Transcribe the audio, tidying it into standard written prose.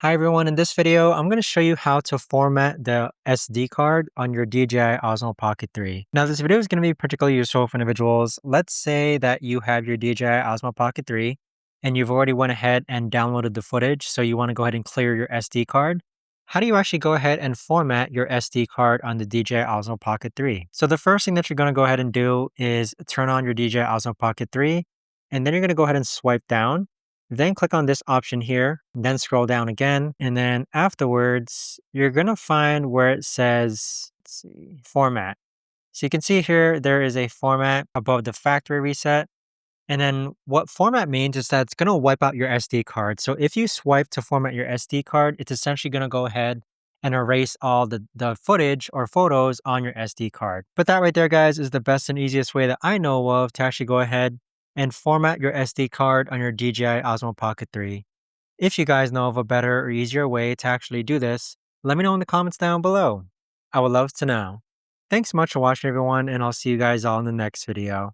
Hi everyone, in this video, I'm going to show you how to format the SD card on your DJI Osmo Pocket 3. Now this video is going to be particularly useful for individuals. Let's say that you have your DJI Osmo Pocket 3 and you've already went ahead and downloaded the footage, so you want to go ahead and clear your SD card. How do you actually go ahead and format your SD card on the DJI Osmo Pocket 3? So the first thing that you're going to go ahead and do is turn on your DJI Osmo Pocket 3, and then you're going to go ahead and swipe down. Then click on this option here, then scroll down again. And then afterwards, you're going to find where it says, let's see, format. So you can see here, there is a format above the factory reset. And then what format means is that it's going to wipe out your SD card. So if you swipe to format your SD card, it's essentially going to go ahead and erase all the footage or photos on your SD card. But that right there, guys, is the best and easiest way that I know of to actually go ahead and format your SD card on your DJI Osmo Pocket 3. If you guys know of a better or easier way to actually do this, let me know in the comments down below. I would love to know. Thanks so much for watching, everyone, and I'll see you guys all in the next video.